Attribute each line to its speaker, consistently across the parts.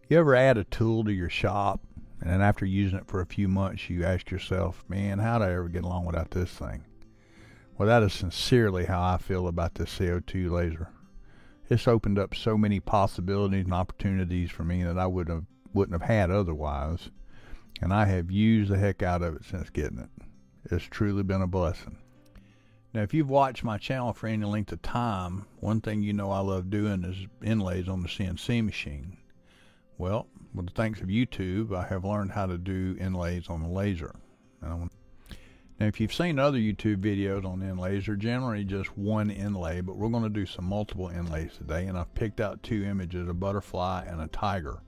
Speaker 1: You ever add a tool to your shop, and then after using it for a few months, you ask yourself, man, how'd I ever get along without this thing? Well, that is sincerely how I feel about this CO2 laser. It's opened up so many possibilities and opportunities for me that I wouldn't have had otherwise, and I have used the heck out of it since getting it. It's truly been a blessing. Now, if you've watched my channel for any length of time, one thing you know I love doing is inlays on the CNC machine. Well, with the thanks of YouTube, I have learned how to do inlays on the laser. Now, if you've seen other YouTube videos on inlays, they're generally just one inlay, but we're going to do some multiple inlays today, and I've picked out two images, a butterfly and a tiger.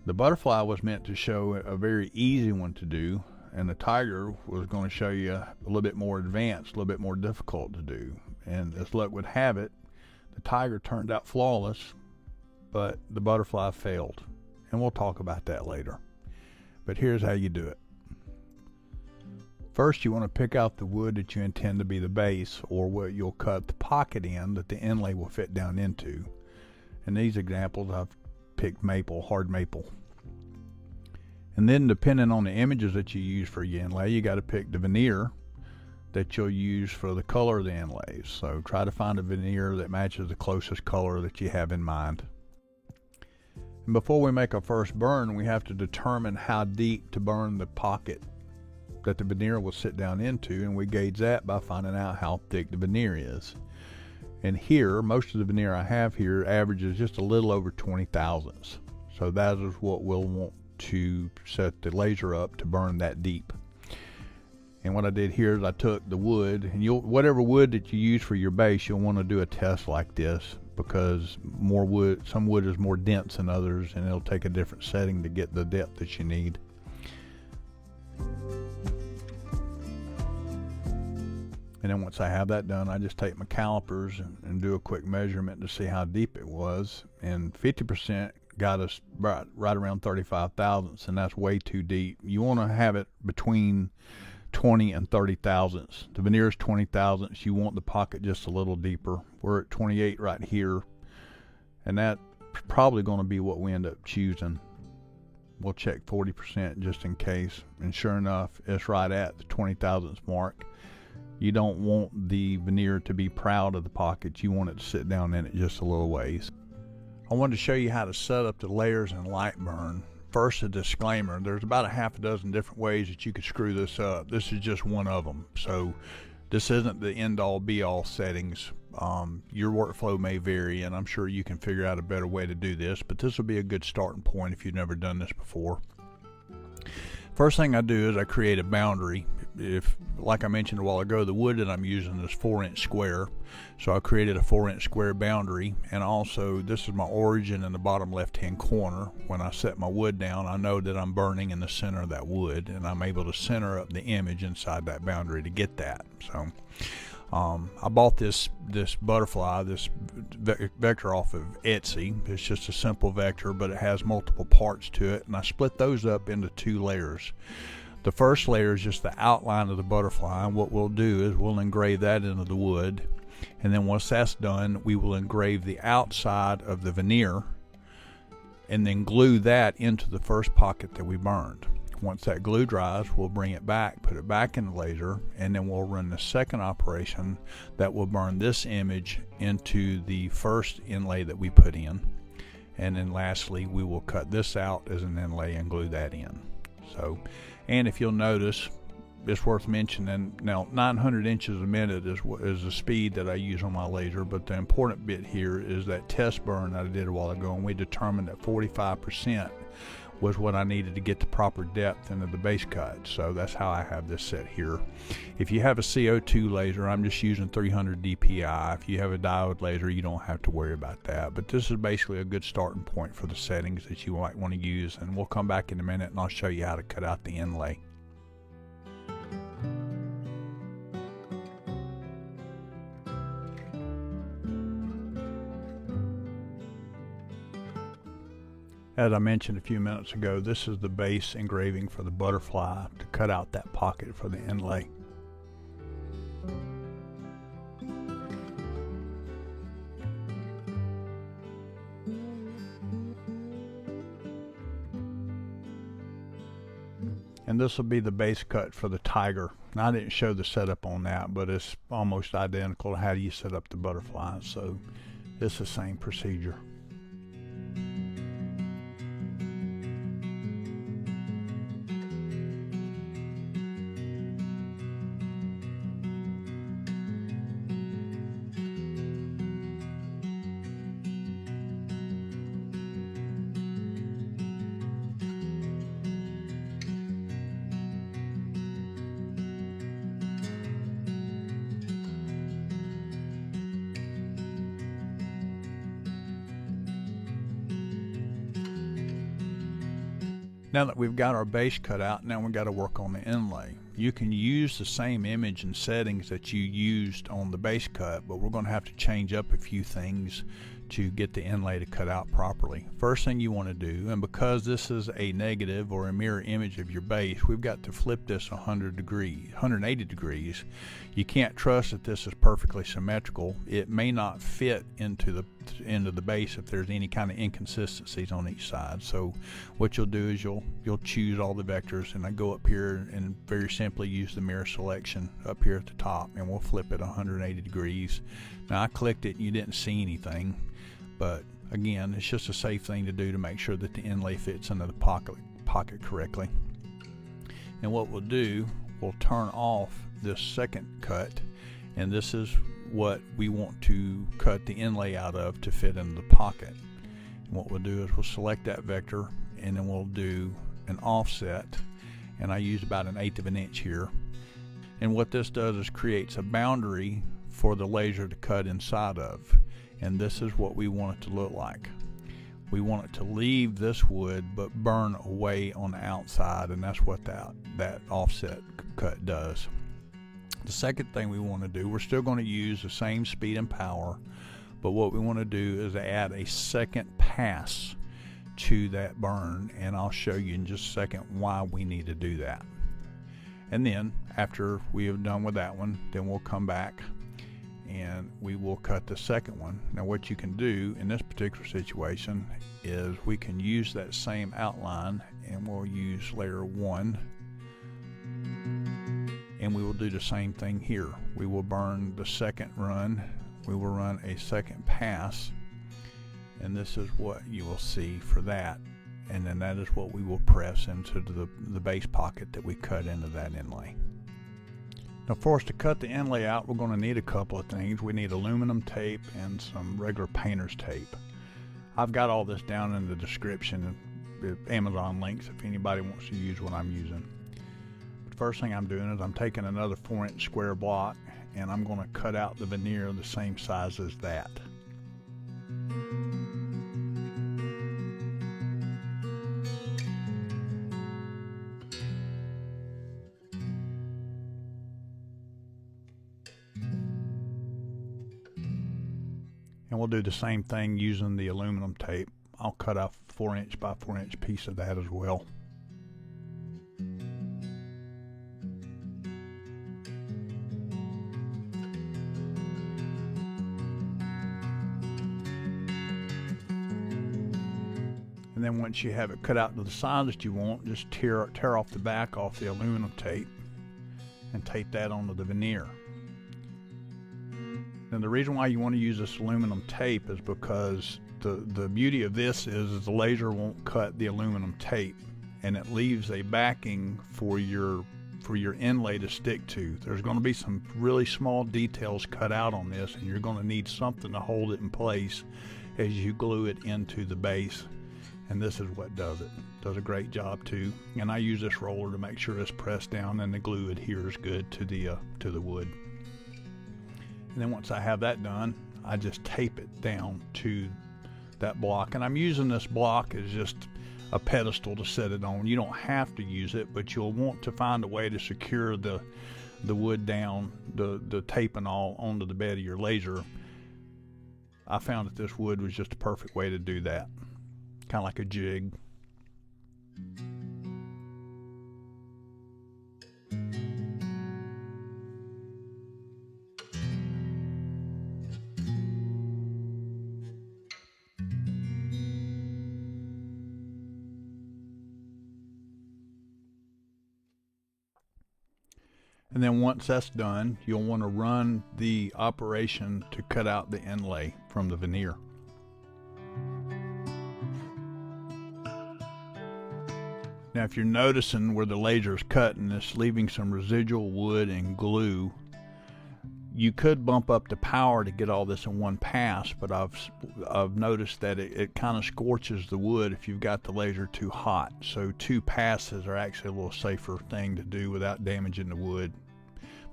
Speaker 1: The butterfly was meant to show a very easy one to do, and the tiger was going to show you a little bit more advanced, a little bit more difficult to do. And as luck would have it, the tiger turned out flawless, but the butterfly failed, and we'll talk about that later. But here's how you do it. First, you want to pick out the wood that you intend to be the base, or what you'll cut the pocket in that the inlay will fit down into. In these examples, I've picked maple, hard maple. And then, depending on the images that you use for your inlay, you got to pick the veneer that you'll use for the color of the inlays. So try to find a veneer that matches the closest color that you have in mind. And before we make our first burn, we have to determine how deep to burn the pocket that the veneer will sit down into, and we gauge that by finding out how thick the veneer is. And here, most of the veneer I have here averages just a little over 20 thousandths. So that is what we'll want to set the laser up to burn that deep. And what I did here is I took the wood, and whatever wood that you use for your base, you'll want to do a test like this, because some wood is more dense than others, and it'll take a different setting to get the depth that you need. And then once I have that done, I just take my calipers and do a quick measurement to see how deep it was. And 50% got us right around 35 thousandths, and that's way too deep. You want to have it between 20 and 30 thousandths. The veneer is 20 thousandths. You want the pocket just a little deeper. We're at 28 right here, and that's probably going to be what we end up choosing. We'll check 40% just in case, and sure enough, it's right at the 20 thousandths mark. You don't want the veneer to be proud of the pocket. You want it to sit down in it just a little ways. I wanted to show you how to set up the layers in light burn. First, a disclaimer, there's about a half a dozen different ways that you could screw this up. This is just one of them. So this isn't the end-all be-all settings. Your workflow may vary, and I'm sure you can figure out a better way to do this, but this will be a good starting point if you've never done this before. First thing I do is I create a boundary. If, like I mentioned a while ago, the wood that I'm using is 4-inch square, so I created a 4-inch square boundary. And also, this is my origin in the bottom left-hand corner. When I set my wood down, I know that I'm burning in the center of that wood, and I'm able to center up the image inside that boundary to get that. So I bought this butterfly, this vector off of Etsy. It's just a simple vector, but it has multiple parts to it, and I split those up into two layers. The first layer is just the outline of the butterfly, and what we'll do is we'll engrave that into the wood, and then once that's done, we will engrave the outside of the veneer and then glue that into the first pocket that we burned. Once that glue dries, we'll bring it back, put it back in the laser, and then we'll run the second operation that will burn this image into the first inlay that we put in. And then lastly, we will cut this out as an inlay and glue that in. So, and if you'll notice, it's worth mentioning, now 900 inches a minute is the speed that I use on my laser, but the important bit here is that test burn that I did a while ago, and we determined that 45% was what I needed to get the proper depth into the base cut. So that's how I have this set here. If you have a CO2 laser, I'm just using 300 DPI. If you have a diode laser, you don't have to worry about that. But this is basically a good starting point for the settings that you might want to use. And we'll come back in a minute and I'll show you how to cut out the inlay. As I mentioned a few minutes ago, this is the base engraving for the butterfly to cut out that pocket for the inlay. And this will be the base cut for the Tiger. Now, I didn't show the setup on that, but it's almost identical to how you set up the butterflies, so it's the same procedure. Now that we've got our base cut out, now we've got to work on the inlay. You can use the same image and settings that you used on the base cut, but we're going to have to change up a few things to get the inlay to cut out properly. First thing you want to do, and because this is a negative or a mirror image of your base, we've got to flip this 180 degrees. You can't trust that this is perfectly symmetrical. It may not fit into the end of the base if there's any kind of inconsistencies on each side. So what you'll do is you'll choose all the vectors, and I go up here and very simply use the mirror selection up here at the top, and we'll flip it 180 degrees. Now I clicked it and you didn't see anything, but again, it's just a safe thing to do to make sure that the inlay fits into the pocket correctly. And what we'll do, we'll turn off this second cut, and this is what we want to cut the inlay out of to fit into the pocket. And what we'll do is we'll select that vector, and then we'll do an offset, and I used about 1/8 of an inch here. And what this does is creates a boundary for the laser to cut inside of, and this is what we want it to look like. We want it to leave this wood but burn away on the outside, and that's what that offset cut does. The second thing we want to do, we're still going to use the same speed and power, but what we want to do is add a second pass to that burn, and I'll show you in just a second why we need to do that. And then after we have done with that one, then we'll come back and we will cut the second one. Now what you can do in this particular situation is we can use that same outline, and we'll use layer 1, and we will do the same thing here. We will burn the second run, we will run a second pass, and this is what you will see for that, and then that is what we will press into the base pocket that we cut into that inlay. Now for us to cut the inlay out, we're going to need a couple of things. We need aluminum tape and some regular painter's tape. I've got all this down in the description, Amazon links, if anybody wants to use what I'm using. But first thing I'm doing is I'm taking another 4-inch square block, and I'm going to cut out the veneer the same size as that. And we'll do the same thing using the aluminum tape. I'll cut a 4-inch by 4-inch piece of that as well. And then once you have it cut out to the size that you want, just tear off the back off the aluminum tape and tape that onto the veneer. And the reason why you want to use this aluminum tape is because the beauty of this is the laser won't cut the aluminum tape, and it leaves a backing for your inlay to stick to. There's going to be some really small details cut out on this, and you're going to need something to hold it in place as you glue it into the base, and this is what does it. Does a great job too. And I use this roller to make sure it's pressed down and the glue adheres good to the wood. And then once I have that done, I just tape it down to that block. And I'm using this block as just a pedestal to set it on. You don't have to use it, but you'll want to find a way to secure the wood down, the tape and all, onto the bed of your laser. I found that this wood was just a perfect way to do that. Kind of like a jig. And then once that's done, you'll want to run the operation to cut out the inlay from the veneer. Now if you're noticing where the laser is cutting, it's leaving some residual wood and glue. You could bump up the power to get all this in one pass, but I've noticed that it kind of scorches the wood if you've got the laser too hot. So 2 passes are actually a little safer thing to do without damaging the wood,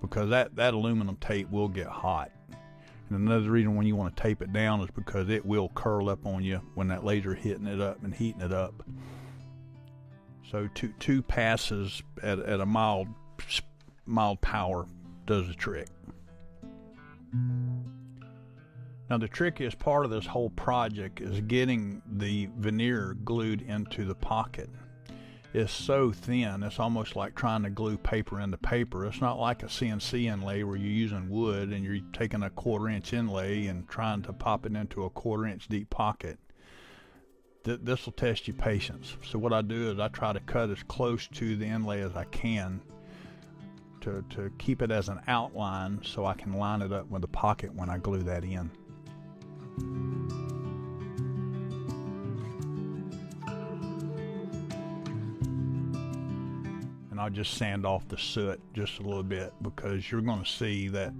Speaker 1: because that aluminum tape will get hot. And another reason when you want to tape it down is because it will curl up on you when that laser hitting it up and heating it up. So two passes at a mild power does the trick. Now the trickiest part of this whole project is getting the veneer glued into the pocket. It's so thin, it's almost like trying to glue paper into paper. It's not like a CNC inlay where you're using wood and you're taking a 1/4 inch inlay and trying to pop it into a 1/4 inch deep pocket. This will test your patience. So what I do is I try to cut as close to the inlay as I can to keep it as an outline so I can line it up with the pocket when I glue that in. And I'll just sand off the soot just a little bit, because you're going to see that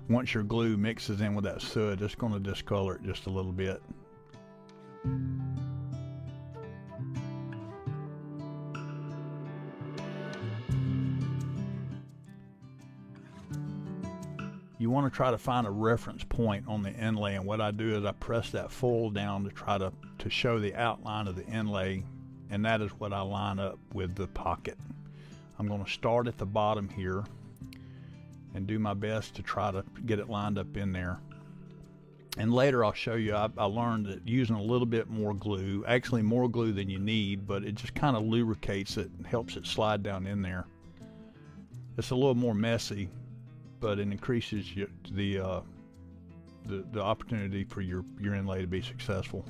Speaker 1: once your glue mixes in with that soot, it's going to discolor it just a little bit. You want to try to find a reference point on the inlay, and what I do is I press that foil down to try to show the outline of the inlay, and that is what I line up with the pocket. I'm going to start at the bottom here and do my best to try to get it lined up in there. And later I'll show you, I learned that using a little bit more glue, actually more glue than you need, but it just kind of lubricates it and helps it slide down in there. It's a little more messy, but it increases the opportunity for your inlay to be successful.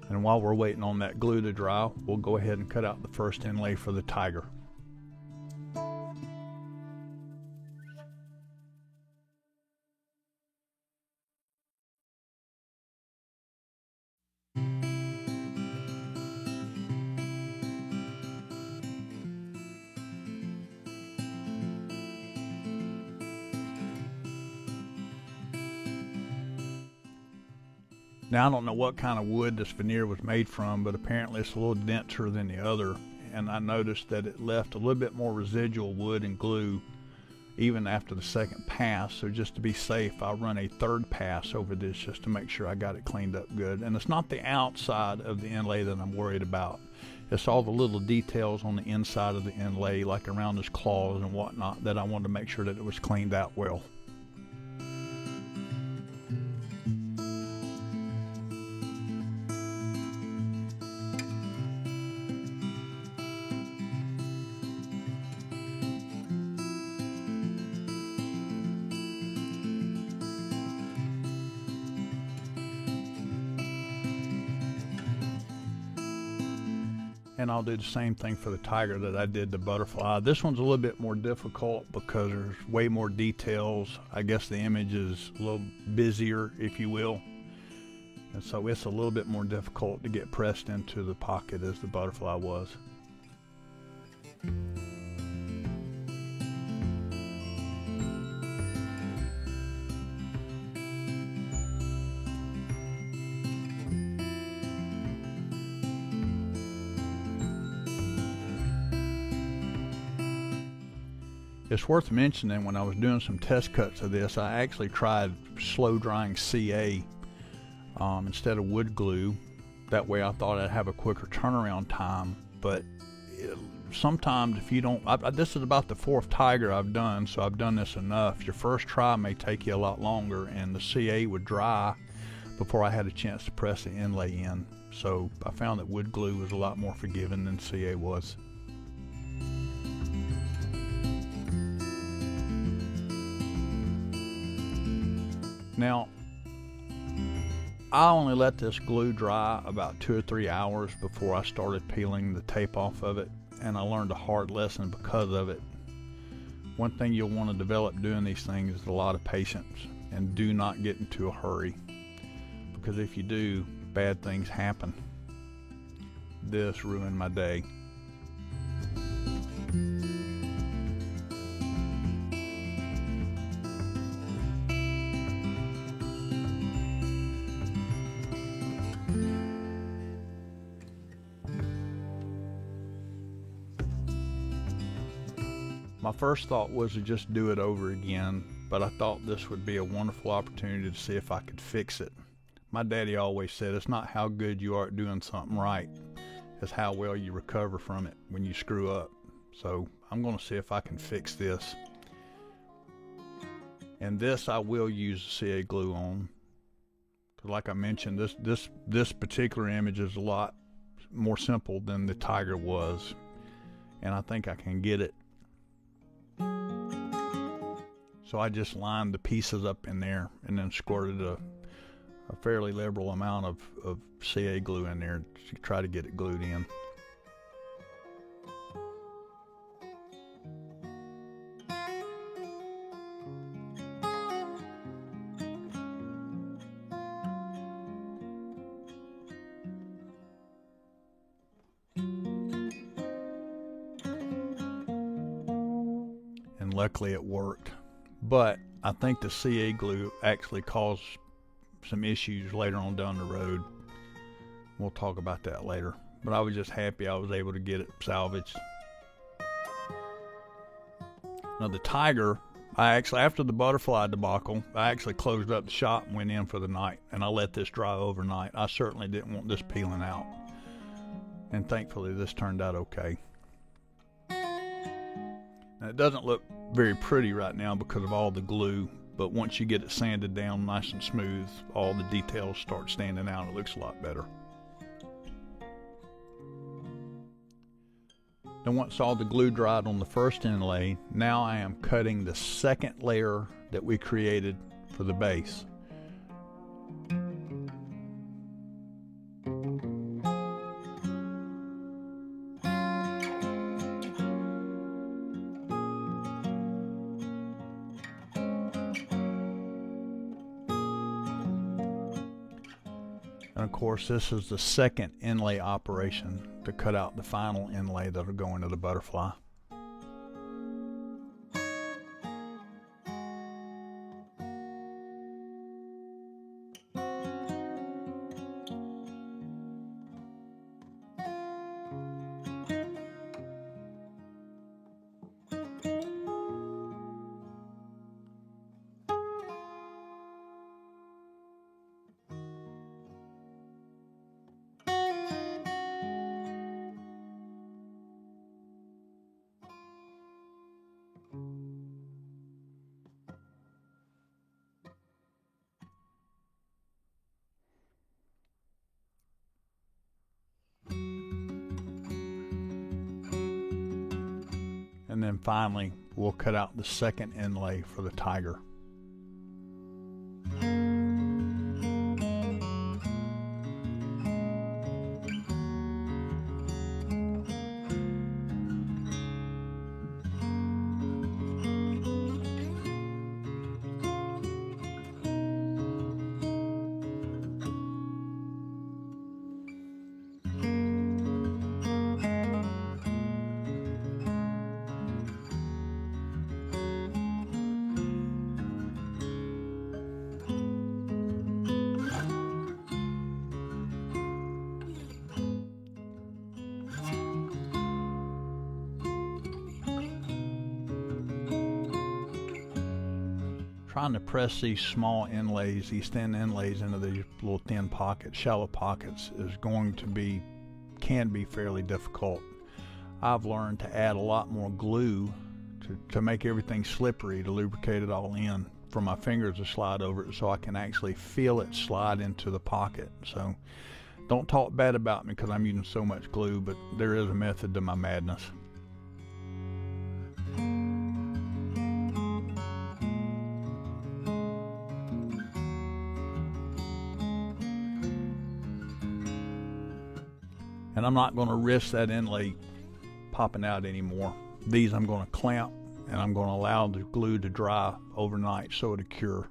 Speaker 1: And while we're waiting on that glue to dry, we'll go ahead and cut out the first inlay for the Tiger. Now I don't know what kind of wood this veneer was made from, but apparently it's a little denser than the other, and I noticed that it left a little bit more residual wood and glue even after the second pass. So just to be safe, I'll run a 3rd pass over this just to make sure I got it cleaned up good. And it's not the outside of the inlay that I'm worried about. It's all the little details on the inside of the inlay, like around his claws and whatnot, that I wanted to make sure that it was cleaned out well. And I'll do the same thing for the Tiger that I did the butterfly. This one's a little bit more difficult because there's way more details. I guess the image is a little busier, if you will. And so it's a little bit more difficult to get pressed into the pocket as the butterfly was. It's worth mentioning, when I was doing some test cuts of this, I actually tried slow drying CA instead of wood glue. That way I thought I'd have a quicker turnaround time, but sometimes if you don't, this is about the 4th Tiger I've done, so I've done this enough. Your first try may take you a lot longer, and the CA would dry before I had a chance to press the inlay in. So I found that wood glue was a lot more forgiving than CA was. Now, I only let this glue dry about 2 or 3 hours before I started peeling the tape off of it, and I learned a hard lesson because of it. One thing you'll want to develop doing these things is a lot of patience, and do not get into a hurry, because if you do, bad things happen. This ruined my day. My first thought was to just do it over again, but I thought this would be a wonderful opportunity to see if I could fix it. My daddy always said it's not how good you are at doing something right, it's how well you recover from it when you screw up. So I'm going to see if I can fix this. And this I will use the CA glue on, because like I mentioned, this particular image is a lot more simple than the Tiger was, and I think I can get it. So I just lined the pieces up in there and then squirted a fairly liberal amount of CA glue in there to try to get it glued in. And luckily it worked. But I think the CA glue actually caused some issues later on down the road. We'll talk about that later. But I was just happy I was able to get it salvaged. Now the Tiger, after the butterfly debacle, I actually closed up the shop and went in for the night, and I let this dry overnight. I certainly didn't want this peeling out. And thankfully this turned out okay. Now it doesn't look very pretty right now because of all the glue, but once you get it sanded down nice and smooth, all the details start standing out. It looks a lot better. Then once all the glue dried on the first inlay, now I am cutting the second layer that we created for the base. And of course, this is the second inlay operation to cut out the final inlay that'll go into the butterfly. And then finally, we'll cut out the second inlay for the Tiger. Trying to press these small inlays, these thin inlays into these little thin pockets, shallow pockets, can be fairly difficult. I've learned to add a lot more glue to make everything slippery, to lubricate it all in, for my fingers to slide over it so I can actually feel it slide into the pocket. So Don't talk bad about me because I'm using so much glue, but there is a method to my madness. And I'm not going to risk that inlay popping out anymore. These I'm going to clamp, and I'm going to allow the glue to dry overnight so it'll cure.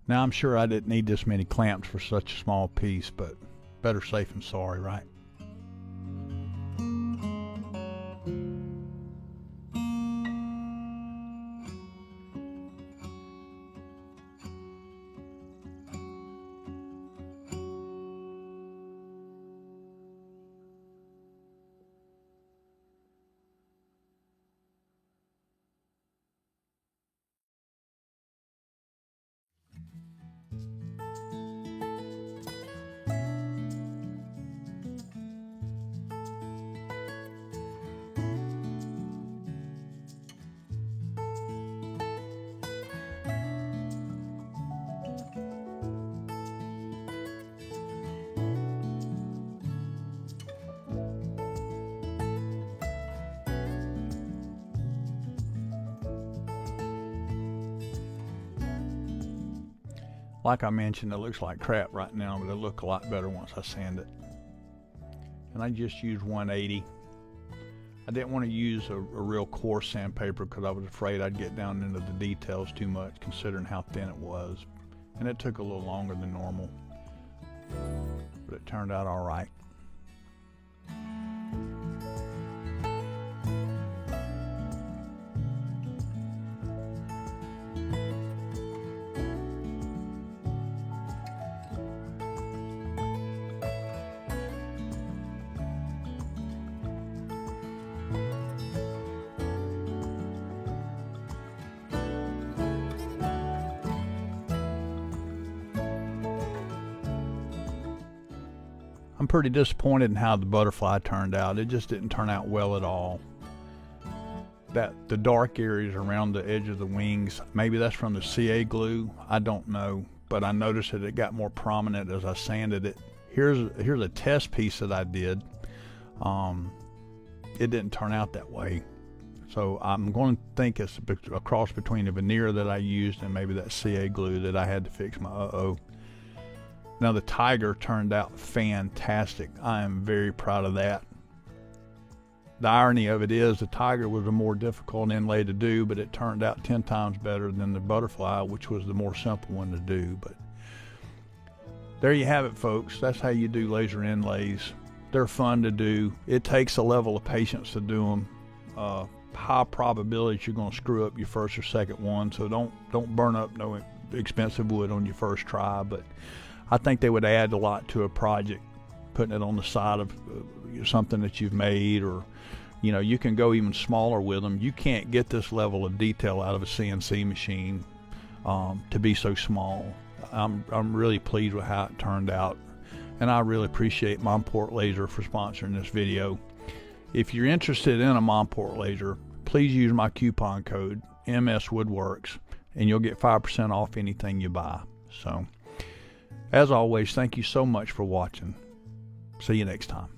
Speaker 1: Now, I'm sure I didn't need this many clamps for such a small piece, but better safe than sorry, right? Like I mentioned, it looks like crap right now, but it'll look a lot better once I sand it. And I just used 180. I didn't want to use a real coarse sandpaper because I was afraid I'd get down into the details too much, considering how thin it was. And it took a little longer than normal, but it turned out all right. I'm pretty disappointed in how the butterfly turned out. It just didn't turn out well at all. The dark areas around the edge of the wings, maybe that's from the CA glue, I don't know, but I noticed that it got more prominent as I sanded it. Here's a test piece that I did. It didn't turn out that way. So I'm going to think it's a cross between the veneer that I used and maybe that CA glue that I had to fix my uh-oh. Now the Tiger turned out fantastic. I am very proud of that. The irony of it is the Tiger was a more difficult inlay to do, but it turned out 10 times better than the Butterfly, which was the more simple one to do. But there you have it, folks. That's how you do laser inlays. They're fun to do. It takes a level of patience to do them. High probability you're going to screw up your first or second one, so don't burn up no expensive wood on your first try. But I think they would add a lot to a project, putting it on the side of something that you've made, or you can go even smaller with them. You can't get this level of detail out of a CNC machine to be so small. I'm really pleased with how it turned out, and I really appreciate Monport Laser for sponsoring this video. If you're interested in a Monport laser, please use my coupon code MSWoodworks, and you'll get 5% off anything you buy. So, as always, thank you so much for watching. See you next time.